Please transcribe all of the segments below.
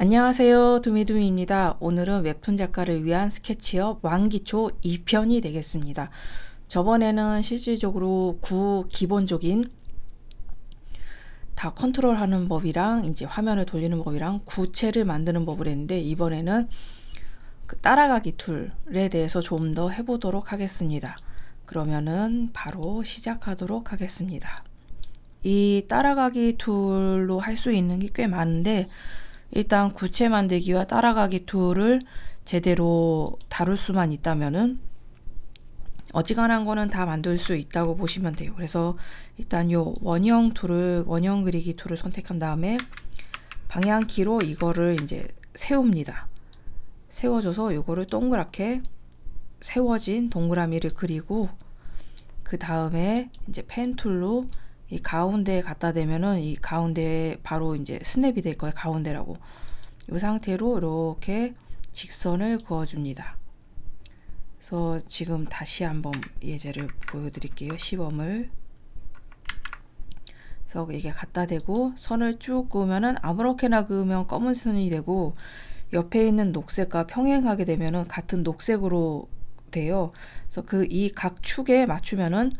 안녕하세요. 두미두미입니다. 오늘은 웹툰 작가를 위한 스케치업 왕기초 2편이 되겠습니다. 저번에는 실질적으로 기본적인 다 컨트롤하는 법이랑 이제 화면을 돌리는 법이랑 구체를 만드는 법을 했는데, 이번에는 그 따라가기 툴에 대해서 좀 더 해보도록 하겠습니다. 그러면은 바로 시작하도록 하겠습니다. 이 따라가기 툴로 할 수 있는 게 꽤 많은데, 일단 구체 만들기와 따라가기 툴을 제대로 다룰 수만 있다면은 어지간한 거는 다 만들 수 있다고 보시면 돼요. 그래서 일단 요 원형 그리기 툴을 선택한 다음에 방향키로 이거를 이제 세웁니다. 세워줘서 요거를 동그랗게 세워진 동그라미를 그리고, 그 다음에 이제 펜 툴로 이 가운데에 갖다 대면은 이 가운데에 바로 이제 스냅이 될 거예요. 가운데라고. 이 상태로 이렇게 직선을 그어줍니다. 그래서 지금 다시 한번 예제를 보여드릴게요. 시범을. 그래서 이게 갖다 대고 선을 쭉 그으면은 아무렇게나 그으면 검은 선이 되고, 옆에 있는 녹색과 평행하게 되면은 같은 녹색으로 돼요. 그래서 이 각 축에 맞추면은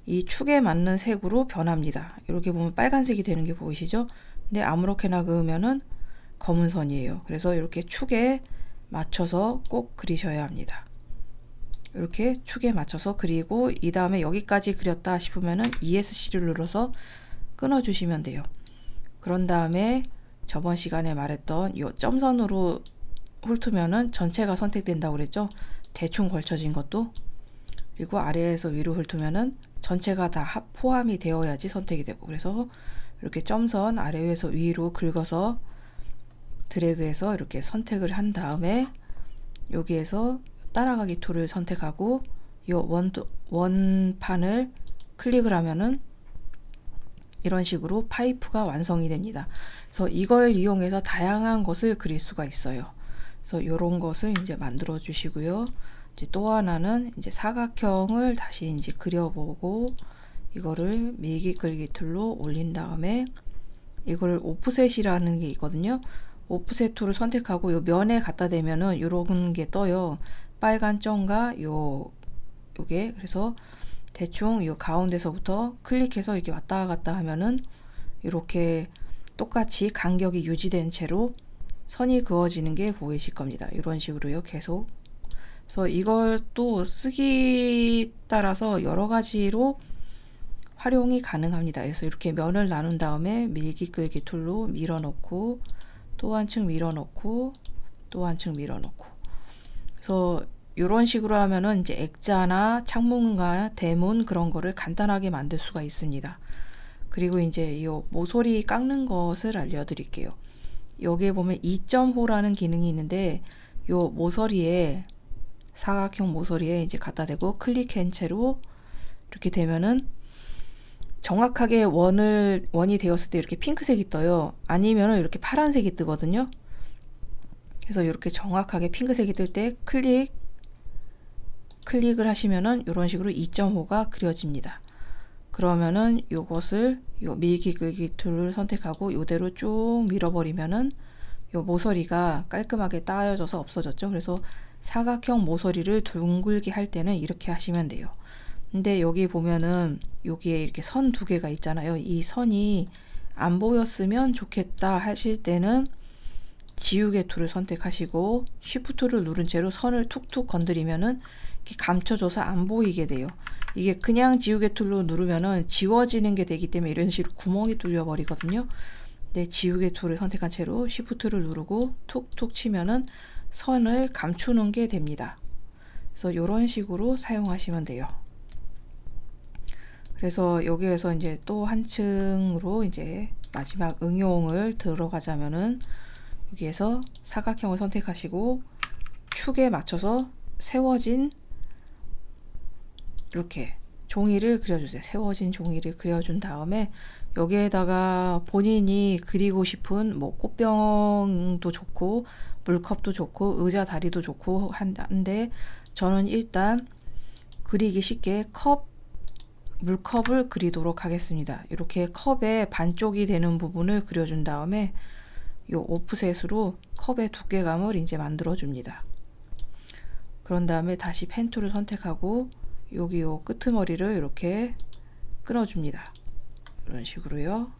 이 축에 맞는 색으로 변합니다. 이렇게 보면 빨간색이 되는 게 보이시죠? 근데 아무렇게나 그으면은 검은 선이에요. 그래서 이렇게 축에 맞춰서 꼭 그리셔야 합니다. 이렇게 축에 맞춰서 그리고, 이 다음에 여기까지 그렸다 싶으면은 ESC를 눌러서 끊어주시면 돼요. 그런 다음에 저번 시간에 말했던 이 점선으로 훑으면은 전체가 선택된다고 그랬죠? 대충 걸쳐진 것도. 그리고 아래에서 위로 훑으면은 전체가 다 포함이 되어야지 선택이 되고, 그래서 이렇게 점선 아래에서 위로 긁어서 드래그해서 이렇게 선택을 한 다음에 여기에서 따라가기 툴을 선택하고 이 원판을 클릭을 하면은 이런 식으로 파이프가 완성이 됩니다. 그래서 이걸 이용해서 다양한 것을 그릴 수가 있어요. 그래서 이런 것을 이제 만들어 주시고요. 이제 또 하나는 이제 사각형을 다시 이제 그려보고, 이거를 밀기 끌기 툴로 올린 다음에 이거를 오프셋이라는 게 있거든요. 오프셋 툴을 선택하고 요 면에 갖다 대면은 요런 게 떠요. 빨간 점과 요게. 그래서 대충 요 가운데서부터 클릭해서 이렇게 왔다 갔다 하면은 이렇게 똑같이 간격이 유지된 채로 선이 그어지는 게 보이실 겁니다. 이런 식으로요. 계속. 그래서 이걸 또 쓰기 따라서 여러 가지로 활용이 가능합니다. 그래서 이렇게 면을 나눈 다음에 밀기 끌기 툴로 밀어넣고, 또 한 층 밀어넣고, 또 한 층 밀어넣고. 그래서 이런 식으로 하면은 이제 액자나 창문과 대문 그런 거를 간단하게 만들 수가 있습니다. 그리고 이제 이 모서리 깎는 것을 알려드릴게요. 여기에 보면 2.호라는 기능이 있는데, 요 모서리에 사각형 모서리에 이제 갖다 대고 클릭한 채로 이렇게 되면은 정확하게 원이 되었을 때 이렇게 핑크색이 떠요. 아니면은 이렇게 파란색이 뜨거든요. 그래서 이렇게 정확하게 핑크색이 뜰 때 클릭을 하시면은 이런 식으로 2.5가 그려집니다. 그러면은 요것을 요 밀기 끌기 툴을 선택하고 요대로 쭉 밀어버리면은 요 모서리가 깔끔하게 따여져서 없어졌죠. 그래서 사각형 모서리를 둥글게 할 때는 이렇게 하시면 돼요. 근데 여기 보면은 여기에 이렇게 선 두 개가 있잖아요. 이 선이 안 보였으면 좋겠다 하실 때는 지우개 툴을 선택하시고 쉬프트를 누른 채로 선을 툭툭 건드리면은 이렇게 감춰져서 안 보이게 돼요. 이게 그냥 지우개 툴로 누르면은 지워지는 게 되기 때문에 이런 식으로 구멍이 뚫려 버리거든요. 근데 지우개 툴을 선택한 채로 쉬프트를 누르고 툭툭 치면은 선을 감추는 게 됩니다. 그래서 이런 식으로 사용하시면 돼요. 그래서 여기에서 이제 또 한층으로 이제 마지막 응용을 들어가자면은 여기에서 사각형을 선택하시고 축에 맞춰서 세워진 이렇게 종이를 그려주세요. 세워진 종이를 그려준 다음에 여기에다가 본인이 그리고 싶은 뭐 꽃병도 좋고 물컵도 좋고 의자 다리도 좋고 한데, 저는 일단 그리기 쉽게 물컵을 그리도록 하겠습니다. 이렇게 컵의 반쪽이 되는 부분을 그려준 다음에 요 오프셋으로 컵의 두께감을 이제 만들어 줍니다. 그런 다음에 다시 펜 툴을 선택하고 여기 요 끄트머리를 이렇게 끊어 줍니다. 이런 식으로요.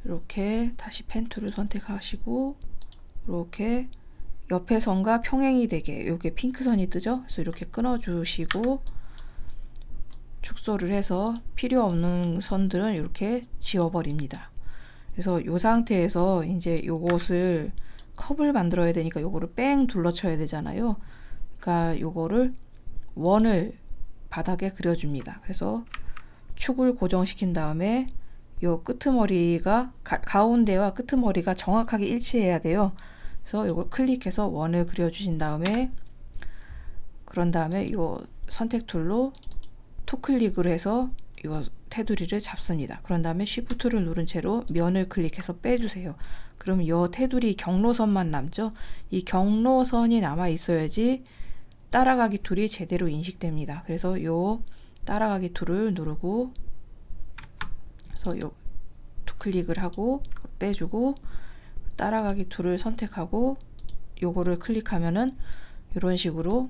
이렇게 다시 펜 툴을 선택하시고 이렇게 옆에 선과 평행이 되게 여기 핑크 선이 뜨죠? 그래서 이렇게 끊어 주시고 축소를 해서 필요 없는 선들은 이렇게 지워버립니다. 그래서 이 상태에서 이제 요것을 컵을 만들어야 되니까 요거를 뺑 둘러쳐야 되잖아요. 그러니까 요거를 원을 바닥에 그려줍니다. 그래서 축을 고정시킨 다음에 요 끄트머리가 가운데와 끄트머리가 정확하게 일치해야 돼요. 그래서 요걸 클릭해서 원을 그려주신 다음에 그런 다음에 요 선택 툴로 투 클릭을 해서 요 테두리를 잡습니다. 그런 다음에 Shift를 누른 채로 면을 클릭해서 빼주세요. 그럼 이 테두리 경로선만 남죠. 이 경로선이 남아 있어야지 따라가기 툴이 제대로 인식됩니다. 그래서 요 따라가기 툴을 누르고 그래서 요 투 클릭을 하고 빼주고 따라가기 툴을 선택하고 요거를 클릭하면은 이런 식으로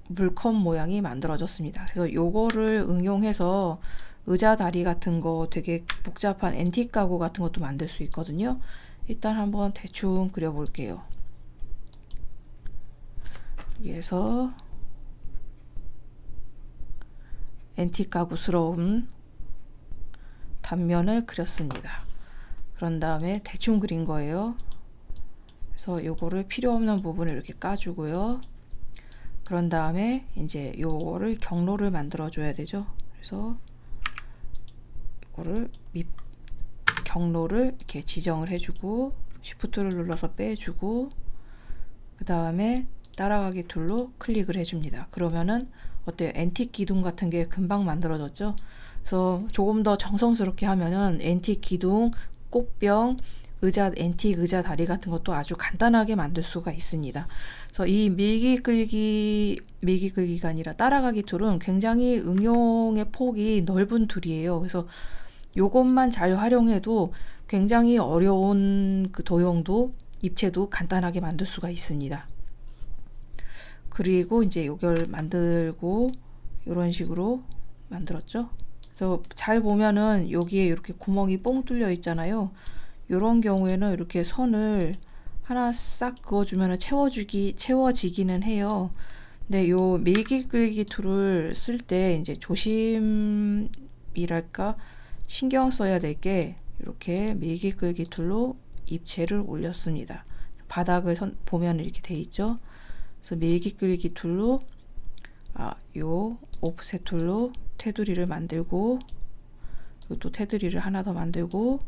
물컵 모양이 만들어졌습니다. 그래서 요거를 응용해서 의자 다리 같은 거 되게 복잡한 앤틱 가구 같은 것도 만들 수 있거든요. 일단 한번 대충 그려볼게요. 여기에서 앤틱 가구스러운 단면을 그렸습니다. 그런 다음에 대충 그린 거예요. 그래서 요거를 필요 없는 부분을 이렇게 까주고요. 그런 다음에 이제 요거를 경로를 만들어 줘야 되죠. 그래서 요거를 경로를 이렇게 지정을 해주고 Shift를 눌러서 빼주고 그 다음에 따라가기 툴로 클릭을 해줍니다. 그러면은 어때요? 앤틱 기둥 같은 게 금방 만들어졌죠. 그래서 조금 더 정성스럽게 하면은 앤틱 기둥, 꽃병, 의자, 앤틱 의자 다리 같은 것도 아주 간단하게 만들 수가 있습니다. 그래서 이 밀기 끌기가 아니라 따라가기 툴은 굉장히 응용의 폭이 넓은 툴이에요. 그래서 요것만 잘 활용해도 굉장히 어려운 그 도형도 입체도 간단하게 만들 수가 있습니다. 그리고 이제 요걸 만들고 이런 식으로 만들었죠. 그래서 잘 보면은 여기에 이렇게 구멍이 뽕 뚫려 있잖아요. 이런 경우에는 이렇게 선을 하나 싹 그어주면 채워지기는 해요. 근데 요 밀기 끌기 툴을 쓸 때 이제 조심이랄까 신경 써야 될 게 이렇게 밀기 끌기 툴로 입체를 올렸습니다. 바닥을 보면 이렇게 돼 있죠. 그래서 밀기 끌기 툴로 요 오프셋 툴로 테두리를 만들고 또 테두리를 하나 더 만들고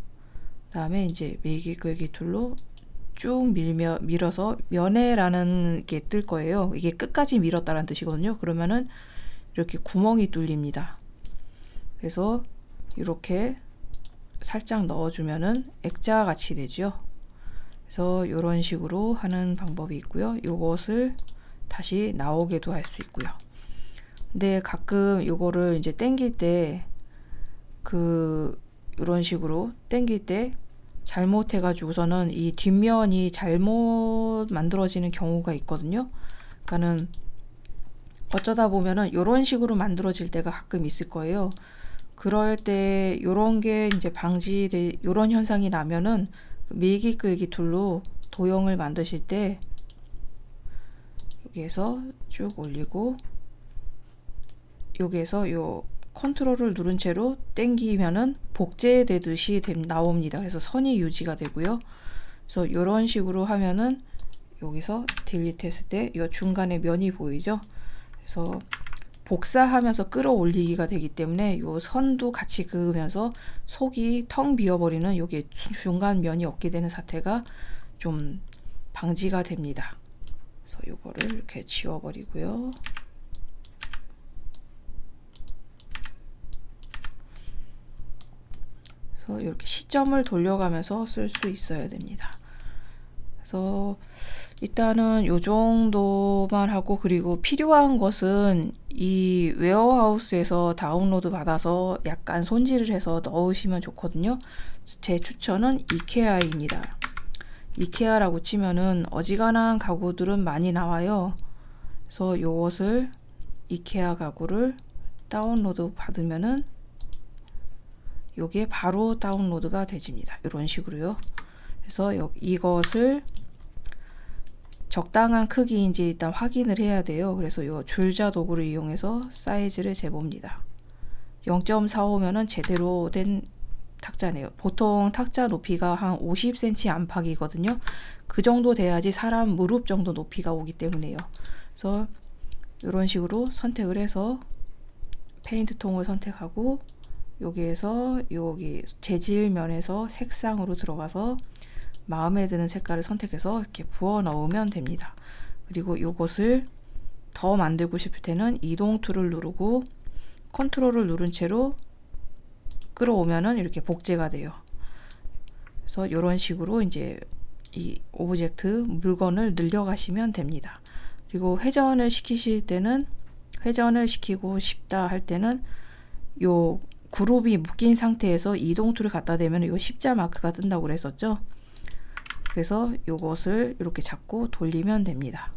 그다음에 이제 밀기 끌기 툴로 쭉 밀어서 면해라는 게 뜰 거예요. 이게 끝까지 밀었다라는 뜻이거든요. 그러면은 이렇게 구멍이 뚫립니다. 그래서 이렇게 살짝 넣어주면은 액자 같이 되죠. 그래서 이런 식으로 하는 방법이 있고요. 요것을 다시 나오게도 할 수 있고요. 근데 가끔 요거를 이제 당길 때 이런 식으로 당길 때 잘못해가지고서는 이 뒷면이 잘못 만들어지는 경우가 있거든요. 그러니까는 어쩌다 보면은 이런 식으로 만들어질 때가 가끔 있을 거예요. 그럴 때 이런 게 이제 이런 현상이 나면은 밀기 끌기 툴로 도형을 만드실 때 여기에서 쭉 올리고 여기에서 요 컨트롤을 누른 채로 당기면은 복제되듯이 나옵니다. 그래서 선이 유지가 되고요. 그래서 이런 식으로 하면은 여기서 딜리트 했을 때 이 중간에 면이 보이죠. 그래서 복사하면서 끌어올리기가 되기 때문에 이 선도 같이 그으면서 속이 텅 비어버리는 여기 중간 면이 없게 되는 사태가 좀 방지가 됩니다. 그래서 이거를 이렇게 지워버리고요. 그래서 이렇게 시점을 돌려가면서 쓸 수 있어야 됩니다. 그래서 일단은 요 정도만 하고, 그리고 필요한 것은 이 웨어하우스에서 다운로드 받아서 약간 손질을 해서 넣으시면 좋거든요. 제 추천은 이케아입니다. 이케아라고 치면은 어지간한 가구들은 많이 나와요. 그래서 요것을 이케아 가구를 다운로드 받으면은 요게 바로 다운로드가 되집니다. 이런 식으로요. 그래서 이것을 적당한 크기인지 일단 확인을 해야 돼요. 그래서 요 줄자 도구를 이용해서 사이즈를 재봅니다. 0.45면은 제대로 된 탁자네요. 보통 탁자 높이가 한 50cm 안팎이거든요. 그 정도 돼야지 사람 무릎 정도 높이가 오기 때문에요. 그래서 이런 식으로 선택을 해서 페인트 통을 선택하고, 여기에서 여기 재질 면에서 색상으로 들어가서 마음에 드는 색깔을 선택해서 이렇게 부어 넣으면 됩니다. 그리고 이것을 더 만들고 싶을 때는 이동 툴을 누르고 컨트롤을 누른 채로 끌어오면은 이렇게 복제가 돼요. 그래서 이런 식으로 이제 이 오브젝트 물건을 늘려가시면 됩니다. 그리고 회전을 시키실 때는, 회전을 시키고 싶다 할 때는 요 그룹이 묶인 상태에서 이동 툴을 갖다 대면 요 십자 마크가 뜬다고 그랬었죠. 그래서 요것을 이렇게 잡고 돌리면 됩니다.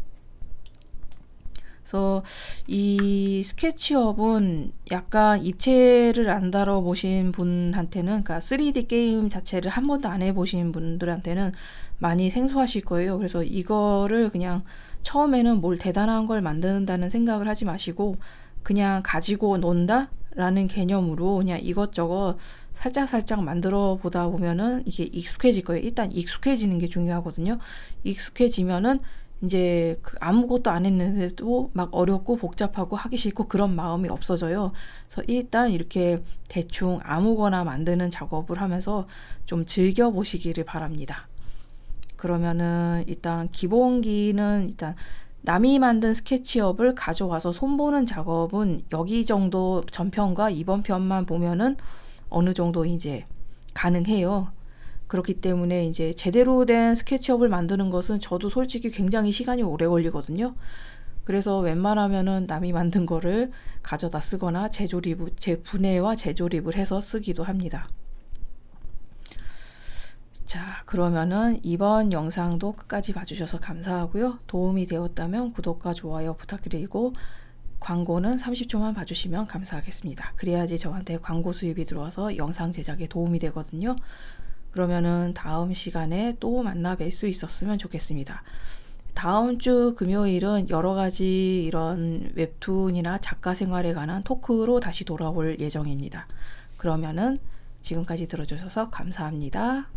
그래서 이 스케치업은 약간 입체를 안 다뤄보신 분한테는, 그러니까 3D 게임 자체를 한 번도 안 해보신 분들한테는 많이 생소하실 거예요. 그래서 이거를 그냥 처음에는 뭘 대단한 걸 만든다는 생각을 하지 마시고, 그냥 가지고 논다 라는 개념으로 그냥 이것저것 살짝 만들어 보다 보면은 이게 익숙해질 거예요. 일단 익숙해지는 게 중요하거든요. 익숙해지면은 이제 아무것도 안 했는데도 막 어렵고 복잡하고 하기 싫고 그런 마음이 없어져요. 그래서 일단 이렇게 대충 아무거나 만드는 작업을 하면서 좀 즐겨 보시기를 바랍니다. 그러면은 일단 기본기는, 일단 남이 만든 스케치업을 가져와서 손보는 작업은 여기 정도 전편과 이번 편만 보면은 어느 정도 이제 가능해요. 그렇기 때문에 이제 제대로 된 스케치업을 만드는 것은 저도 솔직히 굉장히 시간이 오래 걸리거든요. 그래서 웬만하면은 남이 만든 거를 가져다 쓰거나 분해와 재조립을 해서 쓰기도 합니다. 자, 그러면은 이번 영상도 끝까지 봐주셔서 감사하고요. 도움이 되었다면 구독과 좋아요 부탁드리고, 광고는 30초만 봐주시면 감사하겠습니다. 그래야지 저한테 광고 수입이 들어와서 영상 제작에 도움이 되거든요. 그러면은 다음 시간에 또 만나 뵐 수 있었으면 좋겠습니다. 다음 주 금요일은 여러 가지 이런 웹툰이나 작가 생활에 관한 토크로 다시 돌아올 예정입니다. 그러면은 지금까지 들어주셔서 감사합니다.